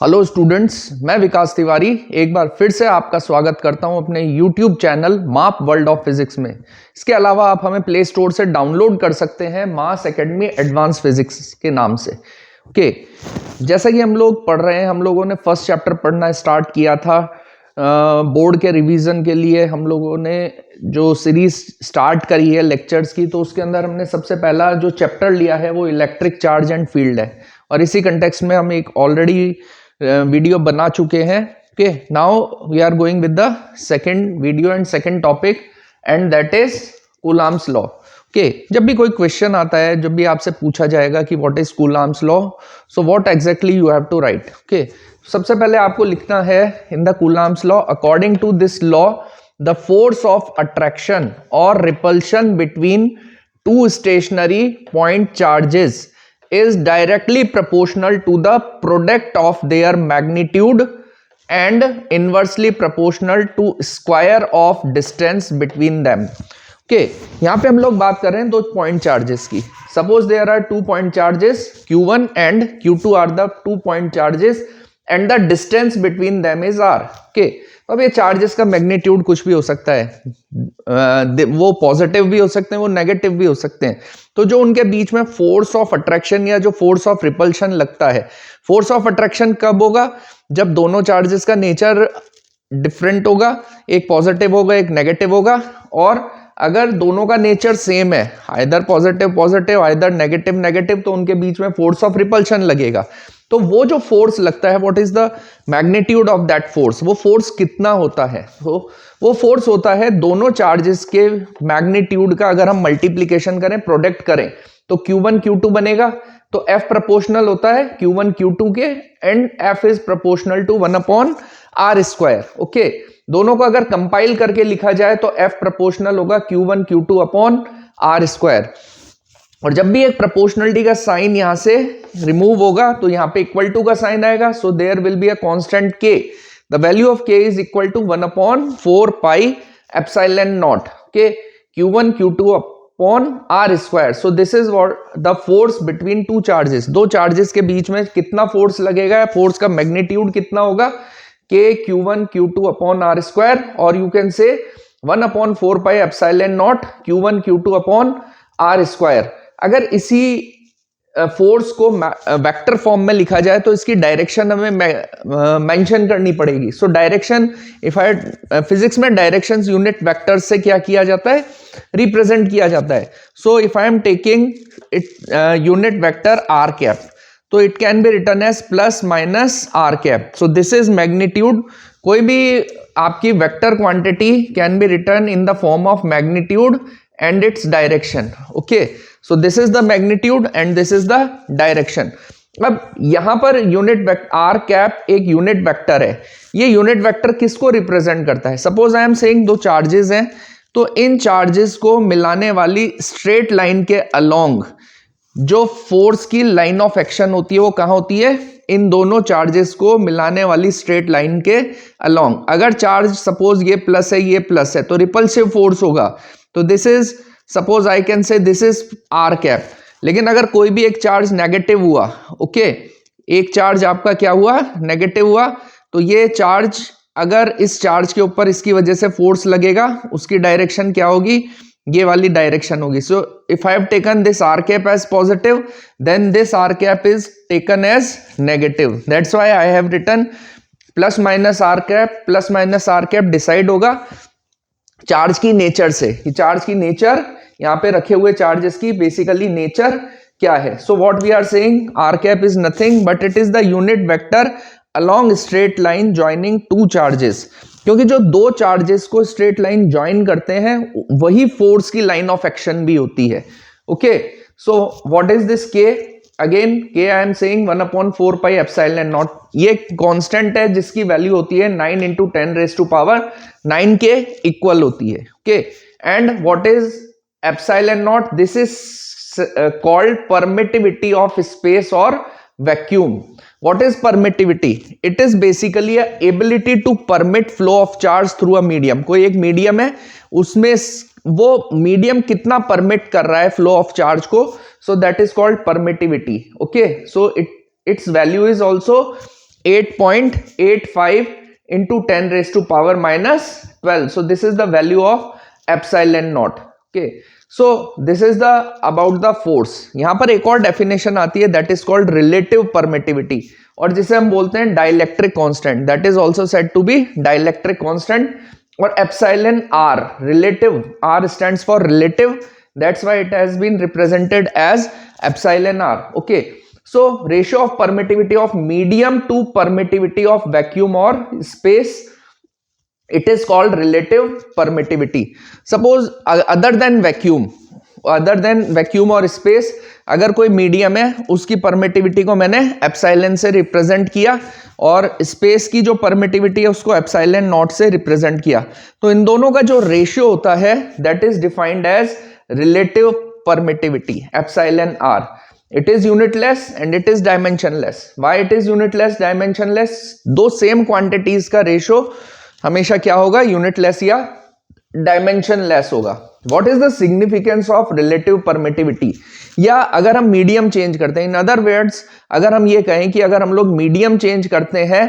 Hello students, मैं विकास तिवारी एक बार फिर से आपका स्वागत करता हूं अपने YouTube चैनल माप वर्ल्ड ऑफ फिजिक्स में। इसके अलावा आप हमें प्ले स्टोर से डाउनलोड कर सकते हैं मास एकेडमी एडवांस फिजिक्स के नाम से। ओके, जैसा कि हम लोग पढ़ रहे हैं, हम लोगों ने फर्स्ट चैप्टर पढ़ना स्टार्ट किया था बोर्ड के रिवीजन के लिए। हम लोगों ने जो सीरीज स्टार्ट करी है लेक्चर्स की, तो उसके अंदर हमने सबसे पहला जो चैप्टर लिया है वो इलेक्ट्रिक चार्ज एंड फील्ड है, और इसी कंटेक्स्ट में हम एक ऑलरेडी वीडियो बना चुके हैं। Okay, now we are going with the second video and second topic, and that is Coulomb's law. Okay, जब भी कोई क्वेश्चन आता है, जब भी आपसे पूछा जाएगा कि what is Coulomb's law, so what exactly you have to write. Okay, सबसे पहले आपको लिखना है in the Coulomb's law, according to this law the force of attraction और repulsion between two stationary point charges is directly proportional to the product of their magnitude and inversely proportional to square of distance between them. Okay, यहाँ पे हम लोग बात कर रहे हैं दो पॉइंट चार्जेस की। Suppose there are 2 point charges Q1 and Q2 are the 2 point charges and the distance between them is R. Okay, अब ये चार्जेस का मैग्नीट्यूड कुछ भी हो सकता है, वो पॉजिटिव भी हो सकते हैं, वो नेगेटिव भी हो सकते हैं। तो जो उनके बीच में फोर्स ऑफ अट्रैक्शन या जो फोर्स ऑफ रिपल्शन लगता है, फोर्स ऑफ अट्रैक्शन कब होगा? जब दोनों चार्जेस का नेचर डिफरेंट होगा, एक पॉजिटिव होगा एक नेगेटिव होगा, और अगर दोनों का नेचर सेम है, either positive positive either negative negative, तो उनके बीच में फोर्स ऑफ रिपल्शन लगेगा। तो वो जो फोर्स लगता है, what is the magnitude of that force, वो फोर्स कितना होता है? तो वो फोर्स होता है दोनों चार्जेस के मैग्नीट्यूड का अगर हम मल्टीप्लीकेशन करें, प्रोडक्ट करें, तो Q1 Q2 बनेगा। तो F प्रोपोर्शनल होता है Q1 Q2 के, and F is proportional to 1/r²। Okay, दोनों को अगर कंपाइल करके लिखा जाए तो F प्रोपोर्शनल होगा Q1 Q2/r²। और जब भी एक प्रोपोर्शनलिटी का साइन यहां से रिमूव होगा तो यहां पे इक्वल टू का साइन आएगा, so there will be a constant k। The value of k is equal to 1/4πε0। Okay, Q1 Q2/r²। So this is what the force between two charges. दो charges के बीच में कितना फोर्स लगेगा, force का magnitude कितना होगा, k Q1 Q2/r², और you can say 1/4πε0 Q1 Q2/r²। अगर इसी फोर्स को वेक्टर फॉर्म में लिखा जाए तो इसकी डायरेक्शन हमें मेंशन करनी पड़ेगी। So direction, if I physics में डायरेक्शंस यूनिट वेक्टर से क्या किया जाता है, रिप्रेजेंट किया जाता है। So if I am taking it unit vector are cap, तो it can be written as plus minus are cap. So this is magnitude. कोई भी आपकी vector quantity can be written in the form of magnitude and its direction. Okay, so this is the magnitude and this is the direction. अब यहां पर unit vector are cap एक unit vector है। ये unit vector किसको represent करता है? Suppose I am saying दो चार्जेस हैं, तो इन चार्जेस को मिलाने वाली स्ट्रेट लाइन के अलोंग जो फोर्स की लाइन ऑफ एक्शन होती है वो कहां होती है? इन दोनों चार्जेस को मिलाने वाली स्ट्रेट लाइन के अलोंग। अगर चार्ज सपोज ये प्लस है ये प्लस है, तो रिपल्सिव फोर्स होगा। तो this is, suppose I can say this is R cap. लेकिन अगर कोई भी एक चार्ज नेगेटिव हुआ, ओके, एक चार्ज आपका क्या हुआ, नेगेटिव हुआ, तो ये चार्ज अगर इस चार्ज के ऊपर इसकी वजह से फोर्स लगेगा, उसकी डायरेक्शन क्या होगी, ये वाली डायरेक्शन होगी। So if I have taken this R cap as positive, then this R cap is taken as negative. That's why I have written plus minus are cap. Plus minus are cap decide होगा charge की nature से, कि charge की nature, यहां पे रखे हुए charges की बेसिकली नेचर क्या है। So what we are saying, R cap is nothing but it is the unit vector along straight line joining two charges. क्योंकि जो दो चार्जेस को स्ट्रेट लाइन ज्वाइन करते हैं वही फोर्स की लाइन ऑफ एक्शन भी होती है। Okay, so what is this K? Again k I am saying 1/4πε0। ये कांस्टेंट है जिसकी वैल्यू होती है 9 × 10⁹ के इक्वल होती है। Okay, and what is ε0? This is called permittivity of space और vacuum. What is permittivity? It is basically ability to permit flow of charge through a medium. कोई एक मीडियम है, उसमें वो मीडियम कितना परमिट कर रहा है फ्लो ऑफ चार्ज को, so that is called permittivity. Okay, so it's value is also 8.85 into 10 raised to power minus 12. So this is the value of epsilon naught. Okay, so this is the about the force. यहां पर एक और definition आती है, that is called relative permittivity, और जिसे हम बोलते हैं dielectric constant, that is also said to be dielectric constant. और epsilon r, relative, r stands for relative, that's why it has been represented as epsilon r. Okay, so ratio of permittivity of medium to permittivity of vacuum or space, it is called relative permittivity. Suppose other than vacuum और space, अगर कोई medium है उसकी permittivity को मैंने epsilon से represent किया और स्पेस की जो परमिटिविटी है उसको एप्सिलॉन नॉट से रिप्रेजेंट किया, तो इन दोनों का जो रेशियो होता है that is defined as relative permittivity epsilon R. It is unitless and it is dimensionless. Why it is unitless, dimensionless? दो सेम क्वांटिटीज का रेशियो हमेशा क्या होगा, यूनिटलेस या डायमेंशनलेस होगा. What is the significance of relative permittivity? या अगर हम मीडियम चेंज करते हैं, इन अदर वर्ड्स अगर हम ये कहें कि अगर हम लोग मीडियम चेंज करते हैं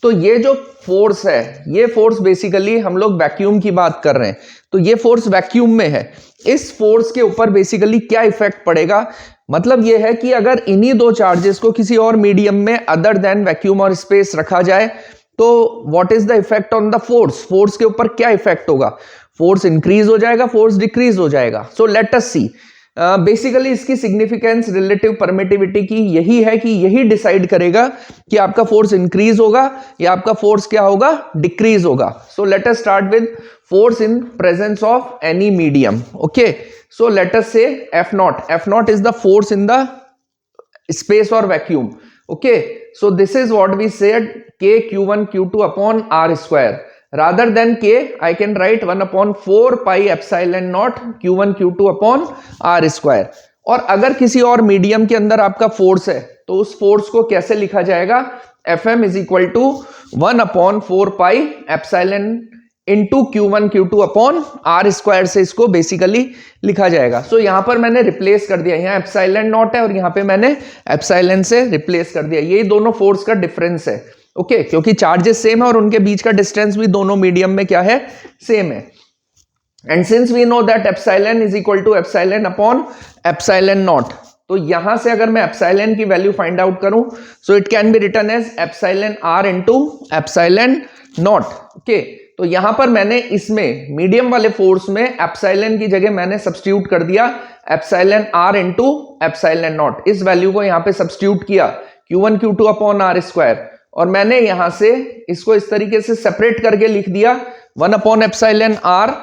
तो ये जो फोर्स है, ये फोर्स बेसिकली हम लोग वैक्यूम की बात कर रहे हैं, तो ये फोर्स वैक्यूम में है. इस फोर्स के ऊपर बेसिकली क्या इफेक्ट पड़ेगा, मतलब ये है कि अगर इन्हीं दो चार्जेस को किसी और मीडियम में अदर देन वैक्यूम और स्पेस रखा जाए तो what is the effect on the force, force के ऊपर क्या इफेक्ट होगा, फोर्स इंक्रीज हो जाएगा, फोर्स डिक्रीज हो जाएगा. सो लेट अस सी. बेसिकली इसकी सिग्निफिकेंस रिलेटिव परमिटिविटी की यही है कि यही डिसाइड करेगा कि आपका फोर्स इंक्रीज होगा या आपका फोर्स क्या होगा, डिक्रीज होगा. So let us start with force in presence of any medium. Okay, so let us से F naught. F naught is the force in the space or vacuum. Okay, so this is what we said, K Q1 Q2 upon R square. Rather than K, I can write 1 upon 4 pi epsilon naught Q1 Q2 upon R square. और अगर किसी और medium के अंदर आपका force है तो उस फोर्स को कैसे लिखा जाएगा, Fm is equal to 1 upon 4 pi epsilon into Q1 Q2 upon R square से इसको बेसिकली लिखा जाएगा. सो यहां पर मैंने रिप्लेस कर दिया, यहाँ एप्सिलॉन नॉट है और यहाँ पे मैंने एप्सिलॉन से रिप्लेस कर दिया. ये दोनों फोर्स का डिफरेंस है. ओके, क्योंकि चार्जेस सेम है और उनके बीच का डिस्टेंस भी दोनों मीडियम में क्या है, सेम है. And since we know that epsilon is equal to epsilon upon epsilon naught, तो यहां से अगर मैं एप्सिलॉन की वैल्यू फाइंड आउट करूं so it can be written as epsilon R into epsilon naught. Okay, तो यहां पर मैंने इसमें मीडियम वाले फोर्स में एप्सिलॉन की जगह मैंने सब्स्टिट्यूट कर दिया epsilon R into epsilon naught. इस वैल्यू को यहां पे सब्स्टिट्यूट किया Q1 Q2 upon R square, और मैंने यहां से इसको इस तरीके से सेपरेट करके लिख दिया 1 upon epsilon R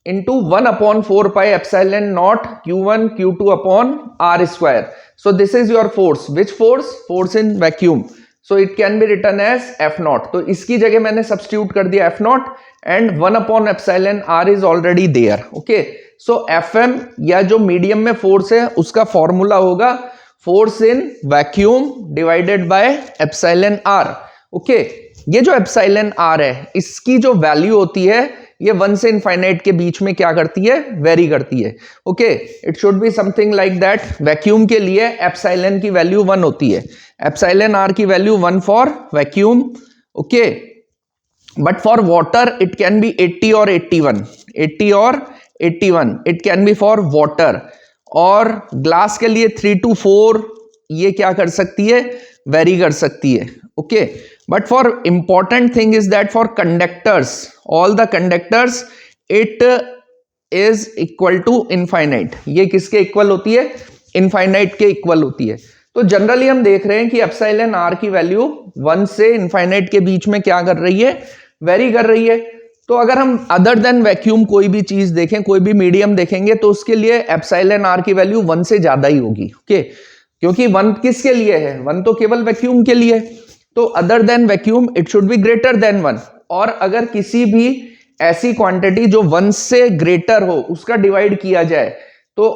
into 1 upon 4 pi epsilon naught Q1 Q2 upon R square. So this is your force. Which force? Force in vacuum. So it can be written as F naught. तो इसकी जगह मैंने substitute कर दिया F naught and 1 upon epsilon R is already there. Okay, so Fm या जो medium में force है उसका फॉर्मूला होगा force in vacuum divided by epsilon R. Okay, ये जो एप्सिलॉन आर है इसकी जो वैल्यू होती है ये 1 से इनफाइनाइट के बीच में क्या करती है, वेरी करती है. Okay, it should be something like that. Vacuum के लिए एप्सिलॉन की वैल्यू 1 होती है, एप्सिलॉन आर की value 1 for vacuum. Okay, but for water it can B 80 और 81, 80 और 81 it can B for water. और ग्लास के लिए 3 to 4 ये क्या कर सकती है, वेरी कर सकती है. Okay, but for important thing is that for conductors, all the conductors it is equal to infinite. ये किसके इक्वल होती है, इनफाइनाइट के इक्वल होती है. तो जनरली हम देख रहे हैं कि एप्सिलॉन आर की वैल्यू 1 से इनफाइनाइट के बीच में क्या कर रही है, वेरी कर रही है. तो अगर हम अदर देन वैक्यूम कोई भी चीज देखें, कोई भी मीडियम देखेंगे तो उसके लिए एप्सिलॉन आर की वैल्यू 1 से ज्यादा ही होगी. ओके, क्योंकि 1 किसके लिए है, 1 तो केवल वैक्यूम के लिए. तो other than vacuum it should be greater than 1. और अगर किसी भी ऐसी क्वांटिटी जो 1 से ग्रेटर हो उसका डिवाइड किया जाए तो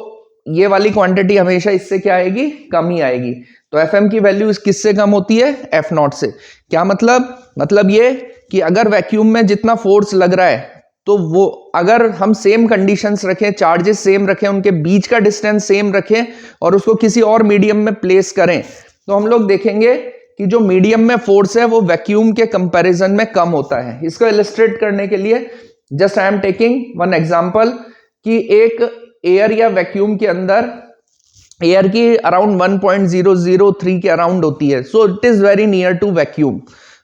ये वाली क्वांटिटी हमेशा इससे क्या आएगी, कम ही आएगी. तो Fm की वैल्यू किससे कम होती है, F नॉट से. क्या मतलब ये कि अगर वैक्यूम में जितना फोर्स लग रहा है तो वो अगर हम सेम कंडीशंस रखें, चार्जेस सेम रखें, उनके बीच का डिस्टेंस सेम रखें और उसको किसी और मीडियम में प्लेस करें तो हम लोग देखेंगे कि जो मीडियम में फोर्स है वो वैक्यूम के कंपैरिजन में कम होता है। इसको इलस्ट्रेट करने के लिए just I am taking one example कि एक एयर या वैक्यूम के अंदर एयर की अराउंड 1.003 के अराउंड होती है, so it is very near to vacuum.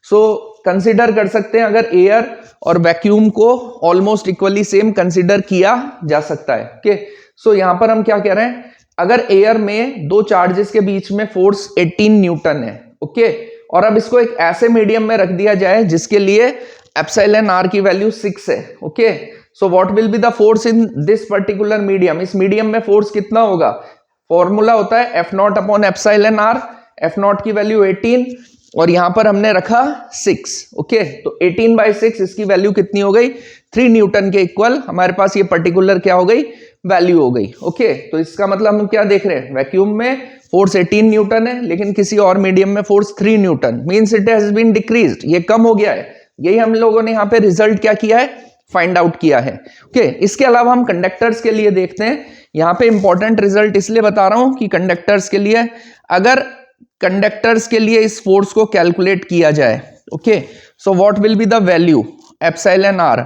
So consider कर सकते हैं अगर एयर और वैक्यूम को ऑलमोस्ट इक्वली सेम कंसिडर किया जा सकता है। ओके, सो यहां पर हम क्या कह रहे हैं, अगर एयर में दो चार्जेस के बीच में फोर्स 18 न्यूटन है, ओके, और अब इसको एक ऐसे मीडियम में रख दिया जाए जिसके लिए एप्सिलॉन आर की वैल्यू 6 है। Okay, so what will be the force in this particular medium, इस मीडियम में फोर्स कितना होगा, फॉर्मूला होता है F naught upon epsilon R, F naught की वैल्यू 18 और यहां पर हमने रखा 6। ओके, तो 18/6 इसकी वैल्यू कितनी हो गई, 3 न्यूटन के इक्वल हमारे पास ये पर्टिकुलर क्या हो गई, वैल्यू हो गई। ओके, तो इसका मतलब हम क्या देख रहे हैं, वैक्यूम में फोर्स 18 न्यूटन है लेकिन किसी और मीडियम में force 3 newton, means it has been decreased, ये कम हो गया है। यही हम लोगों ने यहाँ पे रिजल्ट क्या किया है, फाइंड आउट किया है। ओके, इसके अलावा हम कंडक्टर्स के लिए देखते हैं। यहाँ पे इंपॉर्टेंट रिजल्ट इसलिए बता रहा हूं कि कंडक्टर्स के लिए, अगर कंडक्टर्स के लिए इस फोर्स को कैलकुलेट किया जाए, okay, so what will be the value epsilon R.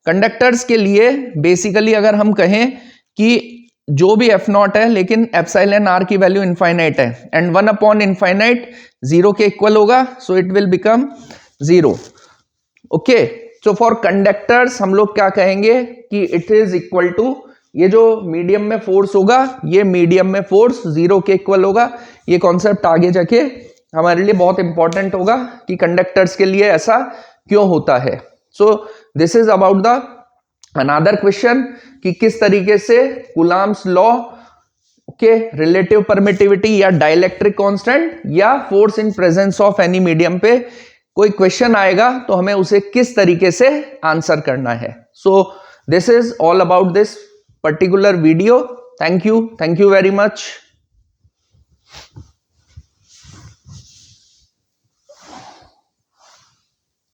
Conductors के लिए बेसिकली अगर हम कहें कि जो भी एफ नॉट है लेकिन एप्सिलॉन आर की वैल्यू इनफाइनाइट है एंड 1 अपॉन इनफाइनाइट 0 के इक्वल होगा, so it will become 0। Okay, so for conductors हम लोग क्या कहेंगे कि इट इज इक्वल टू, ये जो मीडियम में फोर्स होगा ये मीडियम में फोर्स 0 के इक्वल होगा। ये कॉन्सेप्ट आगे जाके हमारे लिए बहुत इंपॉर्टेंट होगा कि कंडक्टर्स के लिए ऐसा क्यों होता है। सो this is about the another question कि किस तरीके से Coulomb's law, okay, relative permittivity या डाइलेक्ट्रिक कांस्टेंट या force in presence of any medium पे कोई क्वेश्चन आएगा तो हमें उसे किस तरीके से आंसर करना है। सो this is all about this particular video. Thank you very much.